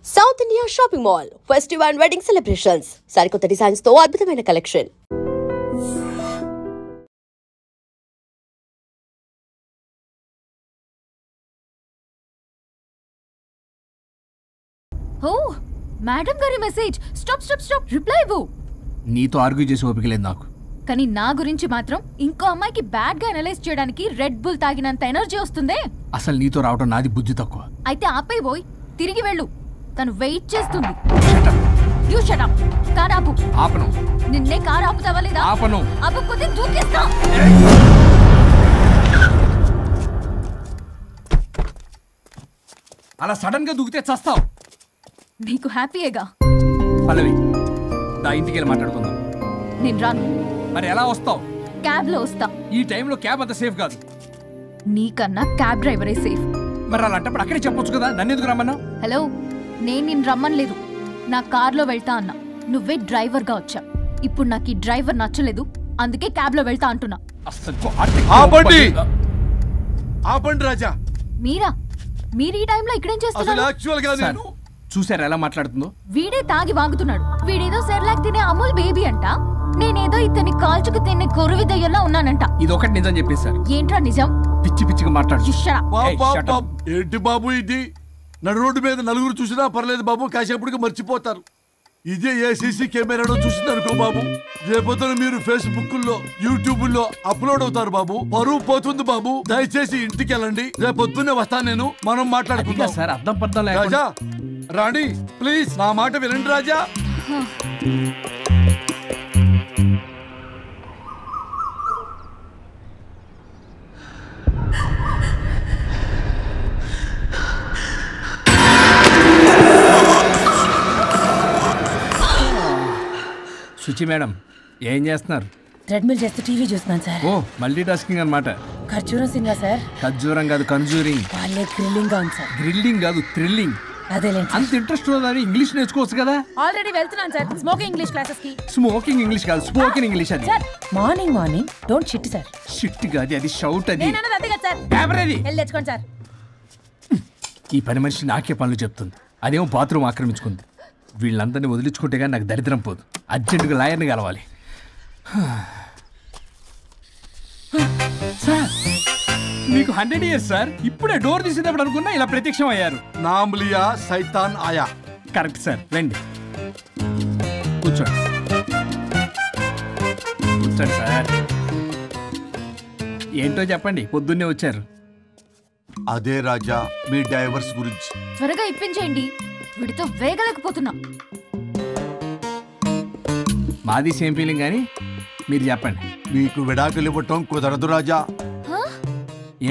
South India shopping mall festival and wedding celebrations సరికొత్త designs తో అద్భుతమైన కలెక్షన్. ఓ madam గారి message. Stop stop stop, reply ఇవ్వు. నీతో ఆర్గ్యూ చేసి ఓపిక లేదు నాకు. కానీ నా గురించి మాత్రం ఇంకో అమ్మాయికి బ్యాడ్ గా అనలైజ్ చేయడానికి రెడ్ బుల్ తాగినంత ఎనర్జీ వస్తుందే. అసలు నీతో రావటం నాది బుద్ధి తక్కువ. అయితే ఆపై పోయి తిరిగి వెళ్ళు, తను వెయిట్ చేస్తుంది. You shut up. కార్ ఆపు. ఆపను. నిన్నే కార్ ఆపుతావా లేదా? ఆపను. ఆపకపోతే దూకేస్తా. అలా సడన్ గా దూకితే చస్తావు. నీకు హ్యాపీయేగా? పల్లవి, దా ఇంటికి వెళ్ళి మాట్లాడుకుందాం. నేను రాను. మరి ఎలా వస్తావు? క్యాబ్ లో వస్తా. ఈ టైంలో క్యాబ్ అంత సేఫ్ కాదు. నీకన్నా క్యాబ్ డ్రైవరే సేఫ్. మరి అలాంటప్పుడు అక్కడే చెప్పొచ్చు కదా, నన్ను ఎందుకు రమ్మన్నావు? హలో, నేను నిన్ను రమ్మనలేదు. నా కార్లో వెళ్తా అన్నా, నువ్వే డ్రైవర్ గా వచ్చా. ఇప్పుడు నాకు ఈ డ్రైవర్ నచ్చలేదు, అందుకే క్యాబ్ లో వెళ్తా అంటున్నా. ఆపండి రాజా. మీరా? మీరు ఈ టైంలో ఇక్కడేం చేస్తున్నారు? చూసారా ఎలా మాట్లాడుతుందో? వీడే తాగి వాగుతున్నాడు. వీడేదో సెర్లాక్ తినే అమూల్ బేబీ అంట, నేనేదో ఇతన్ని కాల్చుకు తినే కొరువి దయ్యంలా ఉన్నానంట. ఇది ఒకటి నిజం చెప్పేశారు. ఏంట్రా నిజం? పిచ్చి పిచ్చిగా మాట్లాడు. ఏంటి బాబు ఇది? నడు రోడ్డు మీద నలుగురు చూసినా పర్లేదు బాబు, కాసేపటికి మర్చిపోతారు. ఇదే ఏ సీసీ కెమెరాలో చూసింది అనుకో బాబు, రేపొద్దున మీరు ఫేస్బుక్ లో యూట్యూబ్ లో అప్లోడ్ అవుతారు బాబు. పరువు పోతుంది బాబు. దయచేసి ఇంటికి వెళ్ళండి, రేపొద్దునే వస్తాను నేను, మనం మాట్లాడుకుందాం. సార్ అర్థం పర్థం రాజా, రాణి ప్లీజ్ నా మాట వినండి రాజా. శుచి మేడం, ఏం చేస్తున్నారు? ట్రెడ్మిల్ చేస్తూ టీవీ చూస్తున్నాను సార్. ఓ మల్టీ టాస్కింగ్ అన్నమాట. ఖర్జూరం సినిమా సార్. ఖర్జూరం కాదు, కన్జూరింగ్. వాళ్ళే థ్రిల్లింగ్ గా ఉంది సార్. గ్రిల్లింగ్ కాదు, థ్రిల్లింగ్. అదేలేండి. అంత ఇంట్రెస్ట్ ఉన్నదని ఇంగ్లీష్ నేర్చుకోవచ్చు కదా. ఆల్రెడీ వెళ్తున్నాను సార్ స్మోకింగ్ ఇంగ్లీష్ క్లాసెస్ కి. స్మోకింగ్ ఇంగ్లీష్ కాదు, స్పోకెన్ ఇంగ్లీష్. అది sir morning morning don't shit sir. Shit కాదు, అది షౌట్. అది నేను అన్నది అదే కదా సార్. పేపర్ అది. వెళ్ళి తెచ్చుకోండి సార్. ఈ పని మనిషి నాకే పనులు చెప్తుంది, అదేమో బాత్రూమ్ ఆక్రమించుకుంది. వీళ్ళందరినీ వదిలించుకుంటే కానీ నాకు దరిద్రం పోదు. అర్జెంటుగా లాయర్ని కలవాలి. సార్ మీకు 100 years సార్. ఇప్పుడే డోర్ తీసేటప్పుడు అనుకున్నా ఇలా ప్రత్యక్షం అయ్యారు. నామ్ లియా సైతాన్ ఆయా. కరెక్ట్ సార్, రండి కూర్చోండి. కూర్చోండి సార్. ఏంటో చెప్పండి, పొద్దున్నే వచ్చారు. అదే రాజా మీ డైవర్స్ గురించి. త్వరగా ఇప్పించేయండి, వీడితో వేగలేకపోతున్నా. మాది సేమ్ ఫీలింగ్, కానీ మీరు చెప్పండి. మీకు విడాకులు ఇవ్వటం కుదరదు రాజా.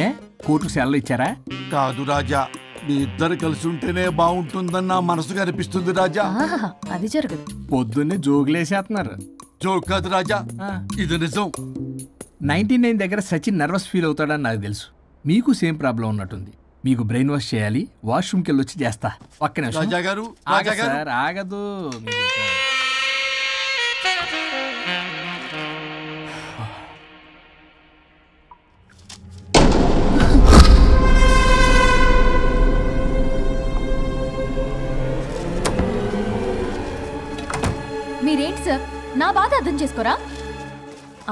ఏ కోర్టుకు సెలవు ఇచ్చారా? కాదు రాజా, మీ ఇద్దరు కలిసి ఉంటేనే బాగుంటుందన్న మనసుకు అనిపిస్తుంది రాజా. అది జరగదు. పొద్దున్నే జోగులేసేస్తున్నారు. జోక్ కాదు రాజా, ఇది నిజం. 99 దగ్గర సచిన్ నర్వస్ ఫీల్ అవుతాడని నాకు తెలుసు. మీకు సేమ్ ప్రాబ్లం ఉన్నట్టుంది. మీకు బ్రెయిన్ వాష్ చేయాలి, వాష్రూమ్కి వెళ్ళి వచ్చి చేస్తా. పక్కన రాజా గారు సార్ ఆగదు. మీరేంటి సార్ నా బాధ అర్థం చేసుకోరా?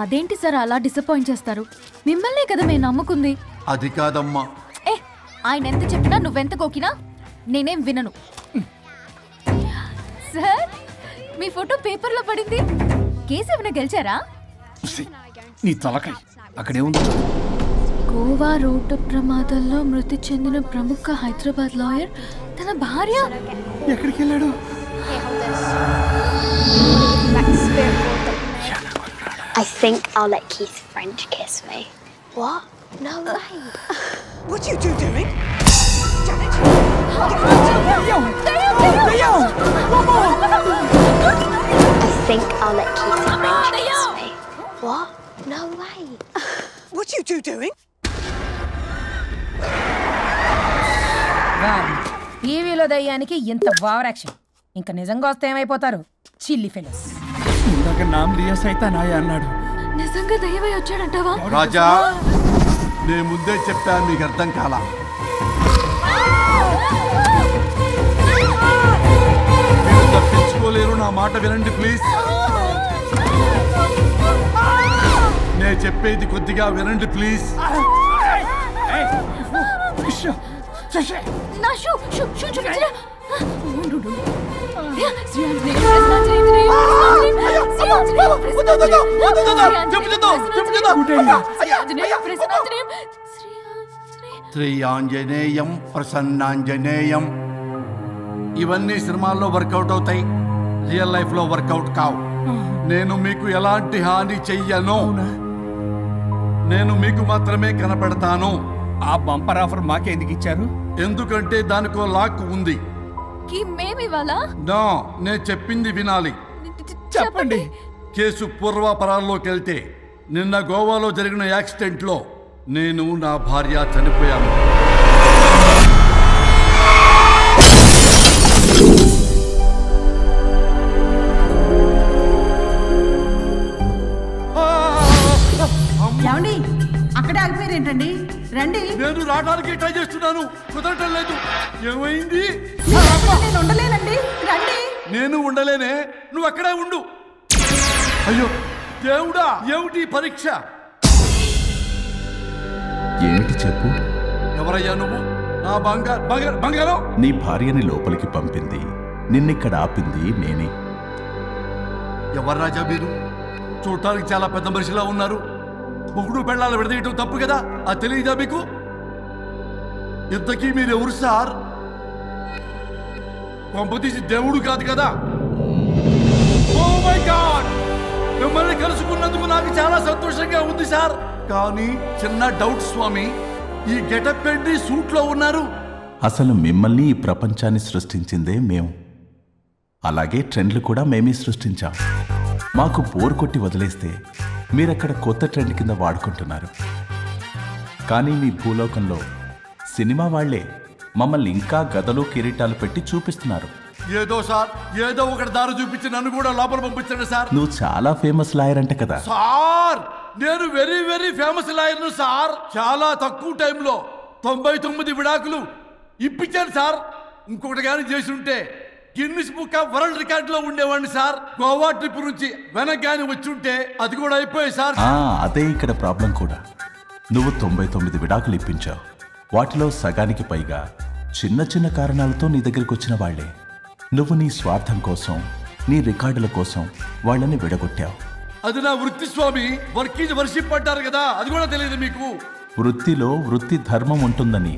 అదేంటి సార్ అలా డిసప్పాయింట్ చేస్తారు? మిమ్మల్నే కదా మేము నమ్ముకుంది. అది కాదమ్మా. ఆయన ఎంత చెప్పినా నువ్వెంత కోకినా నేనేం వినను. సార్ మీ ఫోటో పేపర్లో పడింది. కేసు ఏమైనా గెలిచారా? నీ తలకాయ అక్కడేముంది? గోవా రోడ్డు ప్రమాదంలో మృతి చెందిన ప్రముఖ హైదరాబాద్ లాయర్ తన భార్య ఎక్కడికి వెళ్ళాడు? I think I'll let Keith French kiss me. What? No way. What are you two doing? Janet! I think I'll let Keith French kiss me. What? No way. What are you two doing? టీవీలో దయ్యానికి ఇంత over action. ఇంకా నిజంగా వస్తే ఏమైపోతారు? చిల్లి fellows. ఇందాక నామ్ లియా సైతాన్ ఆయా అన్నాడు. నిజంగా దయ్యమై వచ్చాడంటావా? రాజా నేను ముందే చెప్పాను, నీకు అర్థం కాలా. మాట వినండి ప్లీజ్. నేను చెప్పేది కొద్దిగా వినండి ప్లీజ్. నా షూ షూ షూ చూపించరా. శ్రీ ఆంజనేయం ప్రసన్నాంజనేయం. ఇవన్నీ సినిమాల్లో వర్కౌట్ అవుతాయి, రియల్ లైఫ్ లో వర్కౌట్ కావు. నేను మీకు ఎలాంటి హాని చెయ్యను. నేను మీకు మాత్రమే కనపడతాను. ఆ బంపర్ ఆఫర్ మాకే ఎందుకు ఇచ్చారు? ఎందుకంటే దానికో లాక్ ఉంది. నో, నేను చెప్పింది వినాలి. చెప్పండి. కేసు పూర్వాపరాల్లోకి వెళ్తే నిన్న గోవాలో జరిగిన యాక్సిడెంట్ లో నేను నా భార్య చనిపోయాను. ఏమండి అక్కడే ఆగిపోయారేంటండి? రండి. నేను రావడానికి ట్రై చేస్తున్నాను, కుదరటం లేదు. ఏమైంది? నేను ఉండలేనండి, రండి. నేను ఉండలేనే, నువ్వు అక్కడే ఉండు. అయ్యో దేవుడా, ఏమిటి పరీక్ష? ఏమిటి చెప్పు. ఎవరయ్యా నువ్వు? నా బంగారం. నీ భార్యని లోపలికి పంపింది, నిన్నిక్కడ ఆపింది నేనే. ఎవరు రాజా మీరు? చూడటానికి చాలా పెద్ద మనిషిలా ఉన్నారు. మొగుడు పెళ్ళాలు విడదీయటం తప్పు కదా, అది తెలియదా మీకు? ఇంతకీ మీరెవరు సార్? పంపతీసి దేవుడు కాదు కదా? ఓ మై గాడ్, మిమ్మల్ని కలుసుకున్నందుకు నాకు చాలా సంతోషంగా ఉంది సార్. కానీ చిన్న డౌట్ స్వామి, ఈ గెటప్ పెట్టి సూట్ లో ఉన్నారు. అసలు మిమ్మల్ని ఈ ప్రపంచాన్ని సృష్టించిందే మేము. అలాగే ట్రెండ్లు కూడా మేమే సృష్టించాం. మాకు బోర్ కొట్టి వదిలేస్తే మీరక్కడ కొత్త ట్రెండ్ కింద వాడుకుంటున్నారు. కానీ మీ భూలోకంలో సినిమా వాళ్లే మమ్మల్ని ఇంకా గదలు కిరీటాలు పెట్టి చూపిస్తున్నారు. ఏదో సార్, ఏదో ఒకటి దారి చూపించి నన్ను కూడా లోపల పంపించండి సార్. నువ్వు చాలా ఫేమస్ లాయర్ అంట కదా సార్? నేను వెరీ వెరీ ఫేమస్ లాయర్ను సార్. చాలా తక్కువ టైంలో 99 విడాకులు ఇప్పించాను సార్. ఇంకొకటి కానీ చేసి ఉంటే Guinness book of world record లో ఉండేవాడిని సార్. గోవా ట్రిప్ నుంచి వెనక్ గాని వచ్చి ఉంటే అది కూడా అయిపోయాయి సార్. అదే ఇక్కడ ప్రాబ్లం కూడా. నువ్వు 99 విడాకులు ఇప్పించావు. వాటిలో సగానికి పైగా చిన్న చిన్న కారణాలతో నీ దగ్గరికి వచ్చిన వాళ్లే. నువ్వు నీ స్వార్థం కోసం, నీ రికార్డుల కోసం వాళ్ళని విడగొట్టావు. అది నా వృత్తి స్వామి. వర్క్ ఈజ్ వర్షిప్ అంటారు కదా, అది కూడా తెలియదు మీకు? వృత్తిలో వృత్తి ధర్మం ఉంటుందని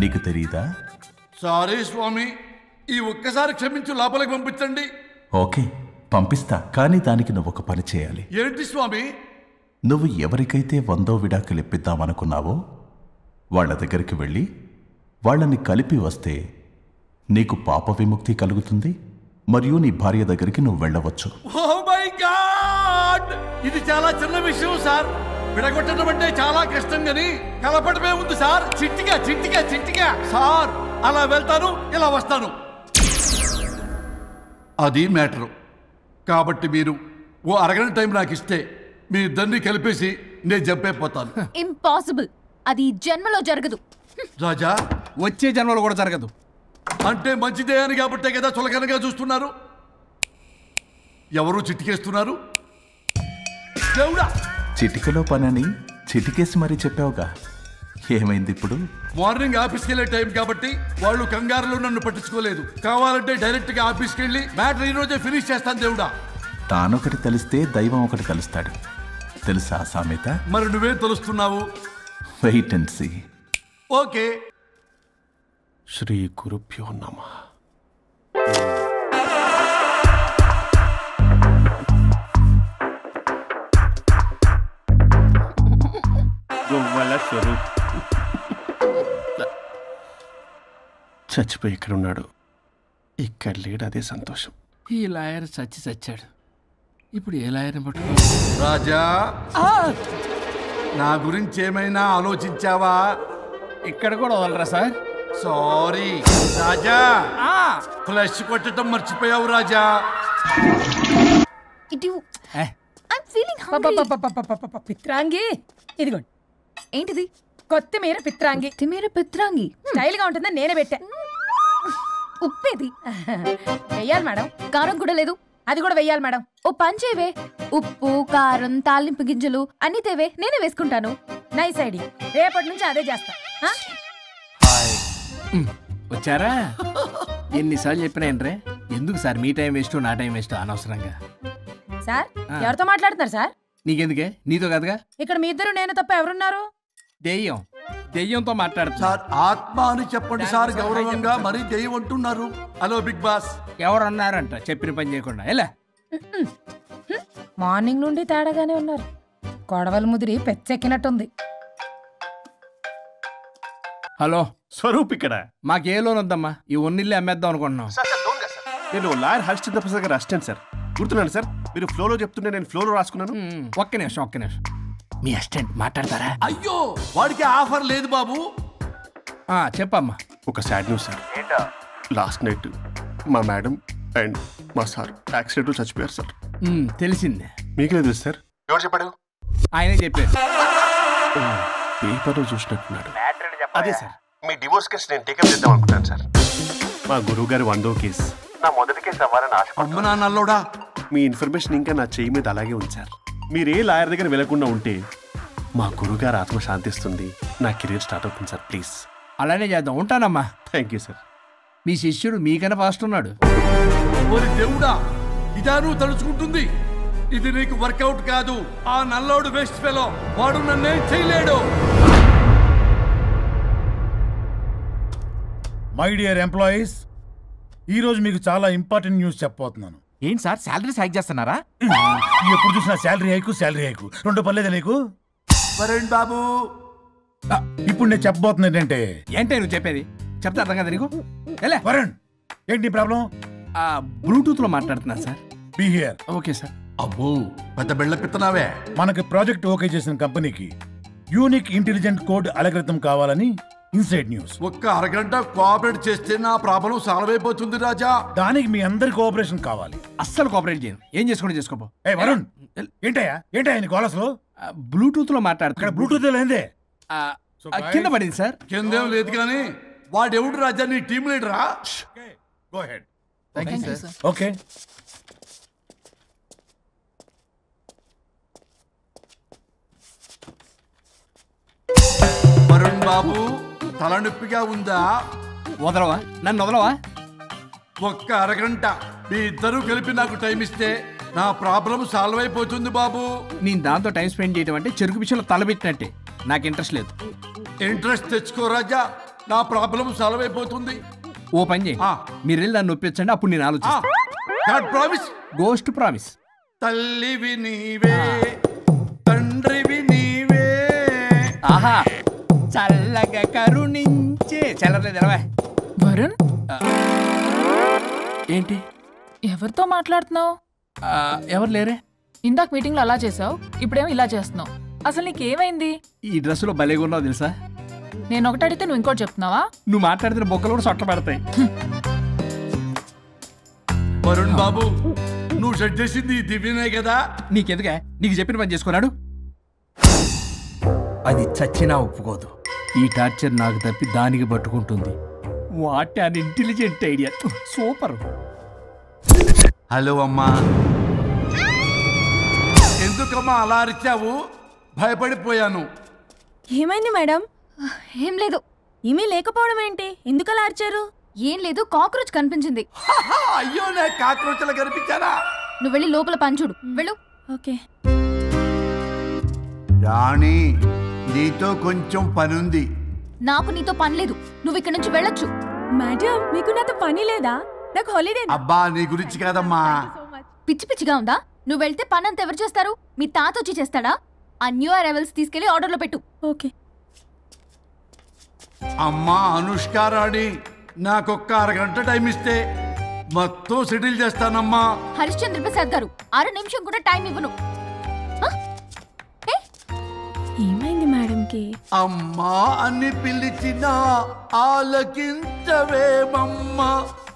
నీకు తెలియదా? సారీ స్వామి, ఈ ఒక్కసారి క్షమించు, లోపలికి పంపించండి. ఓకే, పంపిస్తా. కానీ దానికి నువ్వు ఒక పని చేయాలి. ఏంటి స్వామి? నువ్వు ఎవరికైతే 100వ విడాకులు ఇప్పిద్దామనుకున్నావో వాళ్ళ దగ్గరికి వెళ్ళి వాళ్ళని కలిపి వస్తే నీకు పాప విముక్తి కలుగుతుంది. మరియు నీ భార్య దగ్గరికి నువ్వు వెళ్ళవచ్చు. ఓ మై గాడ్, ఇది చాలా చిన్న విషయం సార్. విడగొట్టడం అంటే చాలా కష్టం గని కలపడమే ఉంది సార్. చిట్టిగా చిట్టిగా చిట్టిగా సార్. అలా వెళ్తాను, ఇలా వస్తాను, అది మ్యాటరు. కాబట్టి మీరు ఓ అరగంట టైం నాకు ఇస్తే మీ ఇద్దరిని కలిపేసి నేను చంపైపోతాను. ఇంపాసిబుల్, అది జన్మలో జరగదు. రాజా, వచ్చే జన్మలో కూడా జరగదు. అంటే మంచిదే అని కాబట్టే కదా చులకనగా చూస్తున్నారు. ఎవరు చిట్టికేస్తున్నారు? దేవుడా, చిటికలో పనని చిటికేసి మరీ చెప్పావుగా. ఏమైంది ఇప్పుడు? మార్నింగ్ ఆఫీస్కి వెళ్ళే టైం కాబట్టి వాళ్ళు కంగారులో నన్ను పట్టించుకోలేదు. కావాలంటే డైరెక్ట్ గా ఆఫీస్కి వెళ్ళి మ్యాటర్ ఈ రోజే ఫినిష్ చేస్తాను. దేవుడా, తానొకటి తెలిస్తే దైవం ఒకటి కలుస్తాడు, తెలుసా సామెత? మరి నువ్వేం తెలుస్తున్నావు? Wait and see. ఓకే. శ్రీ గురుభ్యో నమః. చచ్చిపోయి ఇక్కడ ఉన్నాడు, ఇక్కడ లేడు, అదే సంతోషం. ఈ లాయర్ చచ్చాడు. ఇప్పుడు ఏ లాయర్ని పట్టు? రాజా, నా గురించి ఏమైనా ఆలోచించావా? ఇక్కడ కూడా వదలరా సార్? సారీ రాజా, ఫ్లష్ కొట్టడం మర్చిపోయావు రాజా. పిత్రాంగి ఇదిగోండి. ఏంటిది? కొత్తిమీర పిత్రాంగి. కొత్తిమీర పిత్రాంగి స్టైల్ గా ఉంటుందని నేనే పెట్టా. ఉప్పేది వెయ్యాలి మేడం. కారం కూడా లేదు. అది కూడా వెయ్యాలి మేడం. ఓ పంచేవే, ఉప్పు కారం తాలింపు గింజలు అన్ని తేవే, నేనే వేసుకుంటాను. నైస్ ఐడియా, రేపటి నుంచి అదే చేస్తా. వచ్చారా? ఎన్నిసార్లు చెప్పినా ఏంట్రే, ఎందుకు సార్ మీ టైం వేస్ట్ నా టైం వేస్ట్ అనవసరంగా? సార్ ఎవరితో మాట్లాడుతున్నారు సార్? నీకెందుకే, నీతో కదగా. ఇక్కడ మీ ఇద్దరు నేను తప్ప ఎవరున్నారు? దెయ్యంతో మాట్లాడుతున్నా సార్. ఆత్మ అని చెప్పండి సార్, గౌరవంగా. మరి దెయ్యం అంటున్నారు. Hello big boss. ఎవరు అన్నారంట చెప్పిన పని చేయకుండా? ఎలా మార్నింగ్ నుండి తేడాగానే ఉన్నారు. గొడవల ముదిరి పెచ్చెక్కినట్టుంది. హలో స్వరూప్ ఇక్కడ. మాకే లోన్ వద్దమ్మా, ఈ ఒన్నిల్లు అమ్మేద్దాం అనుకుంటున్నాం. నేను లాయర్ హరిశ్చంద్ర ప్రసాద్ గారు అసిస్టెంట్ సార్. గుర్తున్నాను సార్, మీరు ఫ్లోలో చెప్తుంటే నేను ఫ్లోలో రాసుకున్నాను. ఒక్క నిమిషం. మీ అసిస్టెంట్ మాట్లాడతారా? అయ్యో, వాడికి ఆఫర్ లేదు బాబు. చెప్పమ్మా. ఒక sad news sir. Last night మా మేడం అండ్ మా సార్ యాక్సిడెంట్ చచ్చిపోయారు సార్. తెలిసిందే. మీకే తెలుసు సార్. ఎవరు చెప్పాడు? ఆయనే చెప్పారు. పేపర్లో చూసినట్టున్నాడు. అదే సార్, మీ డివోర్స్ కేసు నేను టేకప్ చేద్దాం అనుకుంటాను సార్. మా గురువు గారి 100వ కేసు నా మొదటి కేసు అవ్వాలని ఆశ. మీ ఇన్ఫర్మేషన్ ఇంకా నా చెయ్యి మీద అలాగే ఉంది సార్. మీరే లాయర్ దగ్గర వెళ్లకుండా ఉంటే మా గురువుగారు ఆత్మ శాంతిస్తుంది, నా కెరీర్ స్టార్ట్ అవుతుంది సార్. ప్లీజ్ అలానే చేద్దాం. ఉంటానమ్మా. Thank you sir. మీ శిష్యుడు మీకన్నా ఫాస్ట్ ఉన్నాడు. దేవుడా, ఇదా నువ్వు తలుచుకుంటుంది? ఇది నీకు వర్కౌట్ కాదు. ఆ నల్లోడు వేస్ట్ ఫెలో, వాడు నన్నేం చేయలేడు. మై డియర్ ఎంప్లాయీస్, ఈరోజు మీకు చాలా ఇంపార్టెంట్ న్యూస్ చెప్పబోతున్నాను. ఏంటి సార్, శాలరీస్ హైక్ చేస్తున్నారా? ఎప్పుడు చూసినా శాలరీ హైకు రెండు పర్లేదా నీకు? వరుణ్ బాబు, ఇప్పుడు నేను చెప్పబోతున్నా ఏంటంటే. ఏంటే నువ్వు చెప్పేది? చెప్తా అర్థం కదా నీకు? వరుణ్, ఏంటి ప్రాబ్లం? బ్లూటూత్ లో మాట్లాడుతున్నా sir. Be here. Okay sir. అబ్బో, పెద్ద బిళ్ళ పిత్తనావే. మనకి ప్రాజెక్ట్ ఓకే చేసిన కంపెనీకి యూనిక్ ఇంటెలిజెంట్ కోడ్ అలకృతం కావాలని ఇన్సైడ్ న్యూస్. ఒక్క అరగంట కోఆపరేట్ చేస్తే నా ప్రాబ్లం సాల్వ్ అయిపోతుంది రాజా. దానికి మీ అందరి కోఆపరేషన్ కావాలి. అస్సలు కోఆపరేట్ చేయను. ఏం చేసుకోండి చేసుకోపో. వరుణ్, ఏంటయ్యా నీ కాల్ అసలు? బ్లూటూత్ లో మాట్లాడుతున్నా. బ్లూటూత్ లేదే. కింద పడింది సార్. కిందేం లేదు కానీ వాడెవడు రాజా, నీ టీమ్ లీడరా? Go ahead. ఓకే. వరుణ్ బాబు, తలనొప్పిగా ఉందా? వదలవా, నన్ను వదలవా? ఒక్క అరగంట మీ ఇద్దరు కలిపి నాకు టైం ఇస్తే నా ప్రాబ్లం సాల్వ్ అయిపోతుంది బాబు. నేను దాంతో టైం స్పెండ్ చేయడం అంటే చెరుకు విషయంలో తలబెట్టినట్టే. నాకు ఇంట్రెస్ట్ లేదు. ఇంట్రెస్ట్ తెచ్చుకో రాజా, నా ప్రాబ్లం సాల్వ్ అయిపోతుంది. ఓ పని చేయి, మీరు వెళ్ళి నన్ను ఒప్పించండి, అప్పుడు నేను ఆలోచిస్తాను. Ghost promise. తల్లివి నీవే, తండ్రివి నీవే. ఆహా, చల్లగా కరుణించే. చల్లలేదు ఎలవా. వరుణ్, ఏంటి ఎవరితో మాట్లాడుతున్నావు? ఎవరు లేరే. ఇందాక మీటింగ్ లో అలా చేసావు, ఇప్పుడేమో ఇలా చేస్తున్నావు. అసలు నీకేమైంది? ఈ డ్రెస్ లో భలేగా ఉన్నావు తెలుసా. నేను ఒకటి అడిగితే నువ్వు ఇంకోటి చెప్తున్నావా? నువ్వు మాట్లాడితే బొక్కలు కూడా సొట్ట పడతాయి. వరుణ్ బాబు, నువ్వు సెట్ చేసింది దివ్యనే కదా. నీకెందుకే, నీకు చెప్పిన పని చేసుకున్నాడు. అది చచ్చినా ఒప్పుకోదు. ఈ టార్చర్ నాకు తప్పి దానికి పట్టుకుంటుంది. What an intelligent idea. Super. Hello అమ్మా. ఎందుకమ్మా అలా అరిచావు? భయపడిపోయాను. ఏమైంది మేడం? ఏం లేదు. ఏమీ లేకపోవడం ఏంటి? ఎందుకలా అరిచారు? ఏం లేదు, కాక్రోచ్ కనిపించింది. అయ్యో, నాకు కాక్రోచ్లు కనిపించారా? నువ్వు వెళ్ళి లోపల పని చూడు. వెళ్ళు. ఓకే. రాణి, నీతో కొంచెం పనుంది. నాకు నీతో పని లేదు. నువ్వు ఇక్కడ నుంచి వెళ్ళొచ్చు. మేడం, మీకు నాతో పని లేదా? నాకు హాలిడే. అబ్బా, నీ గురించి కాదమ్మా. పిచ్చి పిచ్చిగా ఉందా? నువ్వు వెళ్తే పని అంతా ఎవరు చేస్తారు? మీ తాత వచ్చి చేస్తాడా? ఆ న్యూ అరైవల్స్ తీసుకెళ్లి ఆర్డర్లో పెట్టు. ఓకే. అమ్మా అనుష్క రాణి, నాకొక్క అరగంట టైం ఇస్తే మొత్తం సెటిల్ చేస్తానమ్మా. హరిశ్చంద్ర ప్రసాద్ గారు, 6 నిమిషం కూడా టైం ఇవ్వను. ఏమైంది మేడంకి? అమ్మా అని పిలిచినా ఆలకించవేమమ్మా.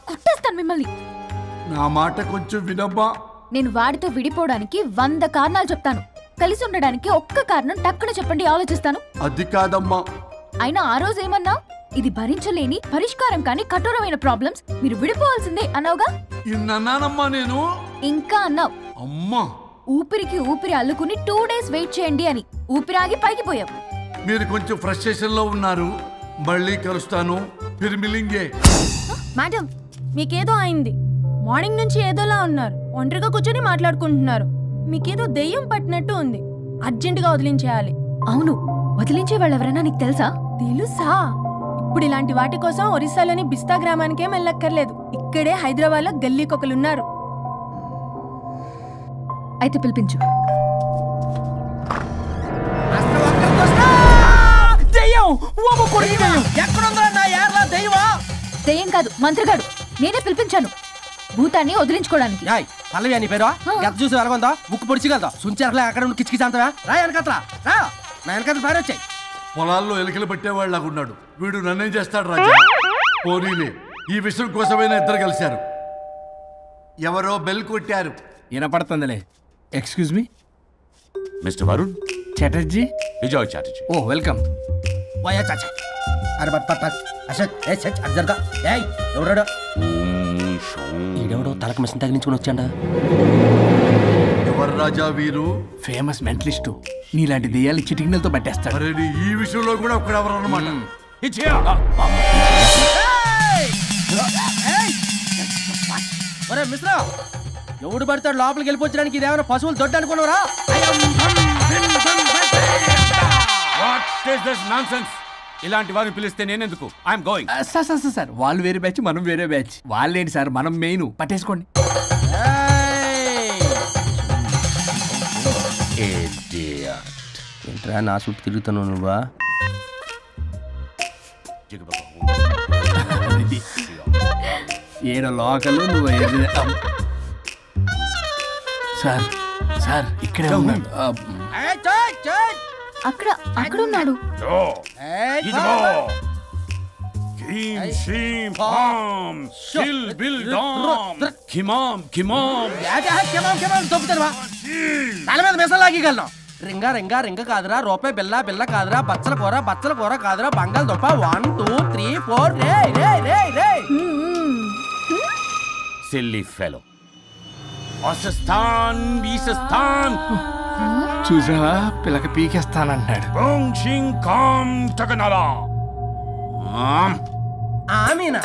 కుట్టేస్తాను మిమ్మల్ని. నా మాట కొంచెం వినమ్మా. నేను వాడితో విడిపోవడానికి 100 కారణాలు చెప్తాను. కలిసి ఉండడానికి ఒక్క కారణం టక్కున చెప్పండి, ఆలోచిస్తాను. అది కాదమ్మా. అయినా ఆ రోజు ఏమన్నా? ఇది భరించలేని పరిష్కారం కానీ కఠోరమైన ప్రాబ్లమ్స్. మీరు విడిపోవాల్సిందే అన్నావుగా. ఇన్నానమ్మా నేను. ఇంకా అన్నావు. అమ్మా ఊపిరికి ఊపిరి అల్లుకుని 2 days వెయిట్ చేయండి అని. ఊపిరాగి పైకి పోయావు. మీరు కొంచెం ఫ్రస్ట్రేషన్ లో ఉన్నారు. మళ్ళీ కలుస్తాను. ఫిర్మిలింగే. మేడం మీకేదో అయింది. మార్నింగ్ నుంచి ఏదోలా ఉన్నారు. ఒంటరిగా కూర్చొని మాట్లాడుకుంటున్నారు. మీకేదో దెయ్యం పట్టినట్టు ఉంది. అర్జెంటుగా వదిలించేయాలి. అవును, వదిలించే వాళ్ళు ఎవరైనా నీకు తెలుసా? తెలుసా? ఇప్పుడు ఇలాంటి వాటి కోసం ఒరిస్సాలోని బిస్తా గ్రామానికేం వెళ్ళక్కర్లేదు. ఇక్కడే హైదరాబాద్లో గల్లీకొకలున్నారు. అయితే పిలిపించు. దెయ్యం కాదు, మంత్రగాడు. నేనే పిలిపించాను భూతాన్ని వదిలించుకోవడానికి. పల్లవి అని పేరు చూసి వెలగొందా ముక్కు పొడిచిగలదా సుంచరలే అక్కడ కిచకిచ అంతవా రా వెనకట్రా రా నా వెనకట్ల పేరు వచ్చాయి. పొలాల్లో ఎలికలు పట్టేవాళ్ళగా ఉన్నాడు వీడు. నన్నేం చేస్తాడు రాజా? పోనీలే, ఈ విషయం కోసమైనా ఇద్దరు కలిశారు. ఎవరో బెల్ కొట్టారు. వినపడుతుందిలే. Excuse me mister Varun Chatterjee. Vijay Chatterjee. Oh welcome. వయా చాచా అరే బట్ పట్ పట్ అశోక్ ఏ సచ్ అర్జర్గా ఏయ్ ఎవరాడు? ఈడెవడో తలకు మిషన్ తగిలించుకుని వచ్చాడా? ఎవరు రాజా వీరు? Famous mentalist. నీలాంటి దెయ్యాలు చిటికినలతో పట్టేస్తాడు. అరే ఈ విషయంలో కూడా ఒకడెవరు అన్నమాట. ఒరే మిశ్రా, ఎవడు పడతాడు లోపలికి వెళ్ళిపోవడానికి? ఇదేమైనా పశువులు దొడ్డు అనుకున్నారా? ఇలాంటి వారిని పిలిస్తే నేనెందుకు? I'm going. సార్ వాళ్ళు వేరే బ్యాచ్, మనం వేరే బ్యాచ్. వాళ్ళేంటి సార్, మనం మెయిన్. పట్టేసుకోండి. ఏంట్రా నా చుట్టూ తిరుగుతాను నువ్వా? ఏడో లోకలు నువ్వు. సార్ సార్ ఇక్కడే ఉన్నాడు. అక్కడ అక్కడ ఉన్నాడు. తల మీద మెసలాగలను. రింగా రింగా రింగ కాదురా, రూపాయి బిల్ల బిల్ల కాదురా, బచ్చల కూర కాదురా, బంగాళదుంప 1 2 3 4 రే రే రే రే. Silly fellow. అసస్థాన్ బీసస్థాన్. చూసావా, పిల్లకి పీకేస్తానంటాడు. ఆమీనా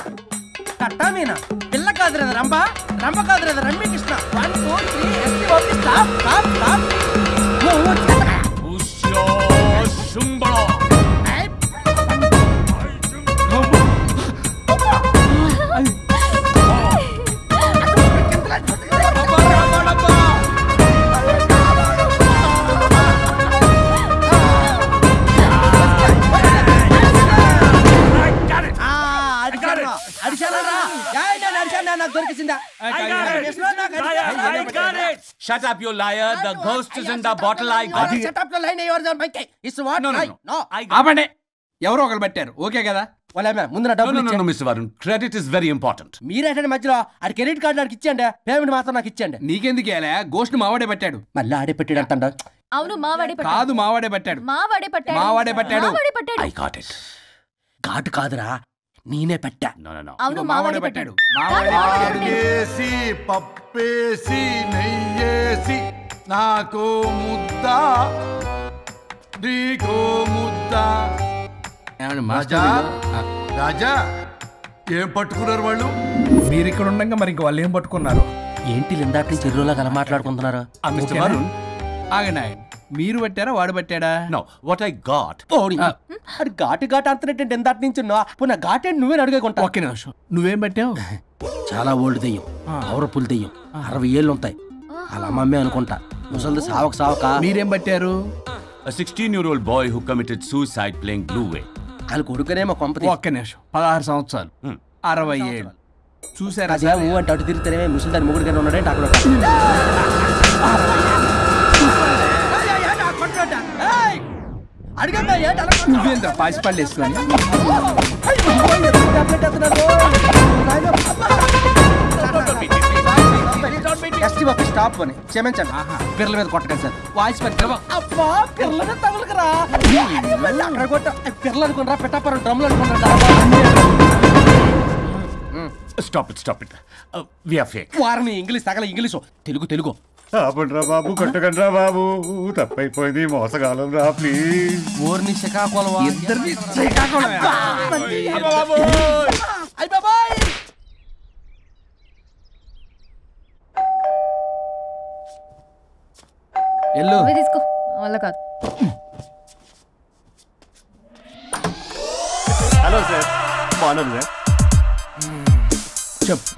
కట్టా మీనా పిల్ల కాదురా రంభ, రంభ కాదురా Ramya Krishna. 1 2 3 ST OP stop stop stop. Shut up, you liar. The ghost is in the bottle. I got it. Shut up, the line yours on my case. It's what? No. ఆపండి. ఎవరో ఒకరు పెట్టారు. Okay కదా? ముందు నా డబ్బులు No, Mr. Varun. Credit is very important. మీరేంటంటే మధ్యలో ఆడి క్రెడిట్ కార్డు నాకు ఇచ్చేయండి, పేమెంట్ మాత్రం నాకు ఇచ్చేయండి. నీకెందుకు ఇవ్వాలా? గోస్ట్ మావాడే పట్టాడు. మళ్ళీ ఆడే పెట్టాడు అంటాడు. అవును, మావాడే పట్టాడు. కాదు, మావాడే పట్టాడు. మావాడే పట్టాడు. మావాడే పట్టాడు. I got it. ఘాటు కాదురా, నేనే పెట్టా. No. అవును, మావాడే పట్టాడు. ఆకేసి పప్పేసి నెయ్యేసి నాకు ముద్ద నీకో ముద్ద. రాజా రాజా ఏం పట్టుకున్నారు వాళ్ళు? మీరు ఇక్కడ ఉండగా మరి ఇంక వాళ్ళు ఏం పట్టుకున్నారు? ఏంటి లిందాటి చెరువులా కల మాట్లాడుకుంటున్నారు? Mr. Varun. ఆగండి. మీరు పట్టారా వాడు పట్టాడా? No, what I got. అది ఘాటు అంతనేంటి ఎందాటి నుంచి పునః ఘాటేంటి నువ్వే అడిగేకుంటా. ఒక్క నిమిషం. నువ్వేం పట్టావు? చాలా ఓల్డ్ దెయ్యం, పవర్ఫుల్ దెయ్యం, 60 ఏళ్ళు ఉంటాయి. అలా అమ్మమ్మే అనుకుంటా. ముసలిది సావక. మీరేం పట్టారు? A 16-year-old boy who committed suicide playing Blue Way. వాళ్ళు కొడుకునేమో కొంపతి. ఒక్క నిమిషం. 16 సంవత్సరాలు, 60 ఏళ్ళు. చూసారా? అదే ఊ అంటే అటు తిరిగితేనే ముసలి దాని ముగ్గురు ఉన్నాడంటే అక్కడ. నువ్వేంద్ర పాసిపళ్ళు వేసుకొని దిష్టి బాబు స్టాప్ అని క్షమించండి. పిల్లల మీద కొట్టకండి సార్. వాయిస్ పని అబ్బా పిల్లల మీద తగులుకురా అక్కడ కొట్ట పిల్లలు అనుకున్నారా పెట్టాపరం డ్రమ్లు అనుకున్నారా. Stop it we are fake. వారిని ఇంగ్లీష్ తగల ఇంగ్లీషు తెలుగు. ఆపండ్రా బాబు, కొట్టకండ్రా బాబు, తప్పైపోయింది, మోసగాలం రా ప్లీజ్. ఊరిని శ్రీకాకుళం ఇద్దరిని శ్రీకాకుళం. ఎల్లు తీసుకో వల్ల కాదు. హలో సార్, బాగున్నాను సార్. చెప్పు.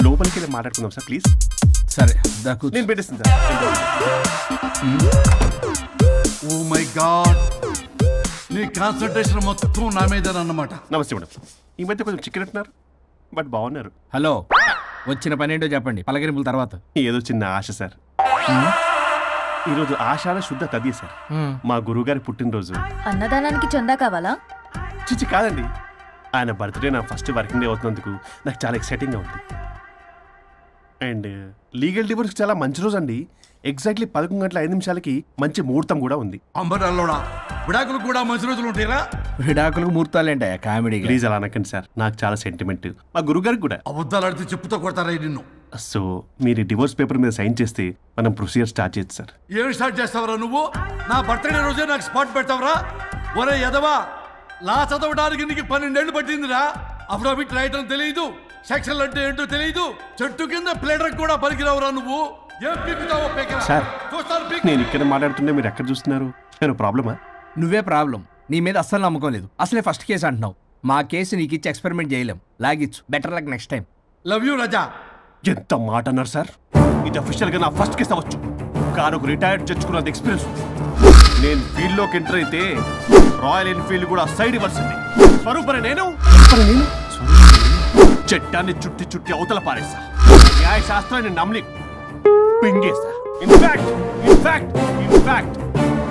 లోపలికి వెళ్ళి మాట్లాడుకుందాం సార్ ప్లీజ్. సరే దాకు నేను పెట్టేస్తాను సార్. ఓ మై గాడ్, నీ కాన్సంట్రేషన్ మొత్తం నా మీద అన్నమాట. నమస్తే మేడం. ఈ మధ్య కొంచెం చికెన్ అంటున్నారు, బట్ బాగున్నారు. హలో, వచ్చిన పని ఏంటో చెప్పండి, పలకరింపుల తర్వాత. ఏదో చిన్న ఆశ సార్. ఈరోజు ఆషాఢ శుద్ధ తది సార్, మా గురువుగారి పుట్టినరోజు. అన్నదానానికి చందా కావాలా? చిచ్చి కాదండి, ఆయన బర్త్డే నా ఫస్ట్ వర్కింగ్ డే అవుతున్నందుకు నాకు చాలా ఎక్సైటింగ్గా ఉంది. అండ్ లీగల్ డివోర్స్కి చాలా మంచి రోజు అండి. ఎగ్జాక్ట్లీ 11:05 మంచి ముహూర్తం కూడా ఉంది. అంబరాల్లోడా విడాకులు కూడా మంచి రోజులు ఉంటాయిరా? విడాకులకు ముహూర్తాలేంట కామెడీ. ప్లీజ్ అలా అనకండి సార్, నాకు చాలా సెంటిమెంట్, మా గురుగారికి కూడా. అబద్ధాలు ఆడితే చెప్పుతో కొడతారా నిన్ను? సో మీరు డివోర్స్ పేపర్ మీద సైన్ చేస్తే మనం ప్రొసీజర్ స్టార్ట్ చేయొచ్చు సార్. ఏం స్టార్ట్ చేస్తావరా నువ్వు? నా బర్త్డే రోజే నాకు స్పాట్ పెడతావరా? ఒరే ఎదవా, లా చదవడానికి నీకు 12 ఏళ్ళు పట్టిందిరా. అఫిడవిట్ రాయటం తెలియదు, సెక్షన్లు అంటే ఏంటో తెలియదు, చెట్టు కింద ప్లేడర్ కూడా పలికిరావురా నువ్వు. ఏం పీకుతావో పేకరా? సార్ నేను ఇక్కడ మాట్లాడుతుంటే మీరు ఎక్కడ చూస్తున్నారు? నేను ప్రాబ్లమా? నువ్వే ప్రాబ్లం. నీ మీద అస్సలు నమ్మకం లేదు. అసలే ఫస్ట్ కేసు అంటున్నావు. మా కేసు నీకు ఇచ్చి ఎక్స్పెరిమెంట్ చేయలేం. లాగిచ్చు. Better luck next time. Love you Raja. ఎంత మాట అన్నారు సార్? ఇది అఫీషియల్ గా నా ఫస్ట్ కేసు అవ్వచ్చు, కానీ ఒక రిటైర్డ్ జడ్జ్ కున్నది ఎక్స్పీరియన్స్. నేను ఫీల్డ్ లోకి ఎంటర్ అయితే రాయల్ ఎన్ఫీల్డ్ కూడా సైడ్ ఇవ్వాల్సింది. స్వరూపరే నేను చట్టాన్ని చుట్టి అవతల పారేసా. న్యాయ శాస్త్రాన్ని నమ్మి పింగేసా. ఇన్ఫాక్ట్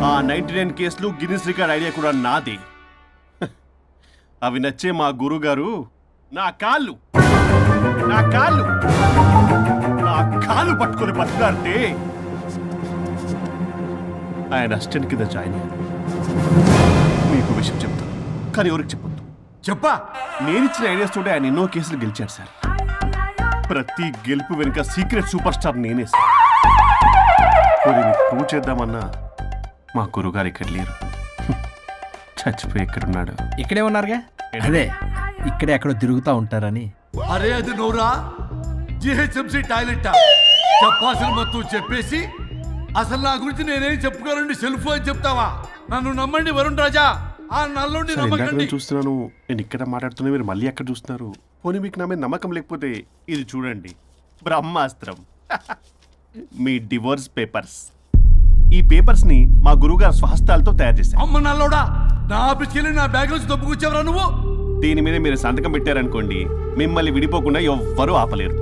ఆ 99 కేసులు గిన్నిస్ రికార్డ్ ఐడియా కూడా నాదే. అవి నచ్చే మా గురుగారు నా కాళ్ళు పట్టుకొని బతుకాడితే ఆయన అసిస్టెంట్ కింద జాయిన్ అయ్యారు. మీకు విషయం చెప్తాను, కానీ ఎవరికి చెప్పొద్దు. చెప్పా. నేను ఇచ్చిన ఐడియాస్ తోటి ఆయన ఎన్నో కేసులు గెలిచారు సార్. ప్రతి గెలుపు వెనుక సీక్రెట్ సూపర్ స్టార్ నేనే సార్. ప్రూవ్ చేద్దామన్నా మా గురుగారు ఇక్కడ లేరు, చచ్చిపోయి ఎక్కడున్నాడు. ఇక్కడే ఉన్నారుగా. అదే ఇక్కడే ఎక్కడో తిరుగుతూ ఉంటారని. అరే అది నోరా, జిహెచ్ఎంసీ టాయిలెట్ చెప్పాల్సిన మొత్తం చెప్పేసి అసలు నా గురించి నేనేం చెప్పుకోవాలండి సెల్ఫ్ అని చెప్తావా? నన్ను నమ్మండి వరుణ్ రాజా, ఆ నల్లుండి నమ్మకండి. చూస్తున్నాను, నేను ఇక్కడ మాట్లాడుతున్నా, మీరు మళ్ళీ అక్కడ చూస్తున్నారు. పోనీ మీకు నా మీద నమ్మకం లేకపోతే ఇది చూడండి, బ్రహ్మాస్త్రం. మీ డివోర్స్ పేపర్స్. ఈ పేపర్స్ ని మా గురువుగారు స్వహస్తాలతో తయారు చేశారు. అమ్మ నల్లోడా, నా ఆఫీస్కి వెళ్ళి నా బ్యాగ్ నుంచి దొబ్బుకొచ్చావరా నువ్వు? దీని మీద మీరు సంతకం పెట్టారనుకోండి, మిమ్మల్ని విడిపోకుండా ఎవ్వరూ ఆపలేరు.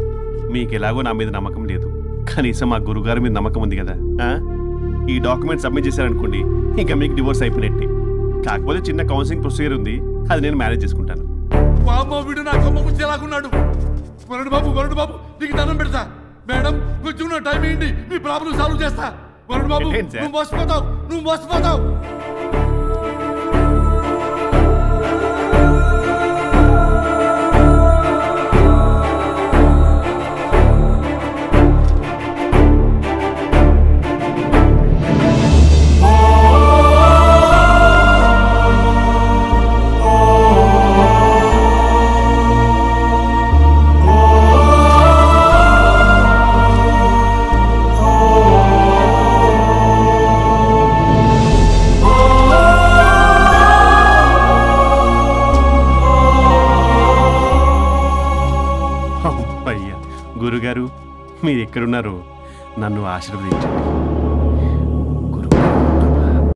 మీకు ఎలాగో నా మీద నమ్మకం లేదు, కనీసం మా గురుగారి మీద నమ్మకం ఉంది కదా. ఈ డాక్యుమెంట్ సబ్మిట్ చేశారనుకోండి, ఇంకా మీకు డివోర్స్ అయిపోయినట్టే. కాకపోతే చిన్న కౌన్సిలింగ్ ప్రొసీజర్ ఉంది, అది నేను మేనేజ్ చేసుకుంటాను. వీడు నా కొమ్మ గురించి ఎలాగున్నాడు? వరుణ్ బాబు నీకు దండం పెడతా. మేడం కొంచెం నా టైం ఏంటి, మీ ప్రాబ్లం సాల్వ్ చేస్తా. వరుణ్ బాబు నువ్వు మోసపోతావు. గురుగారు, మీరు ఎక్కడున్నారో నన్ను ఆశీర్వదించండి.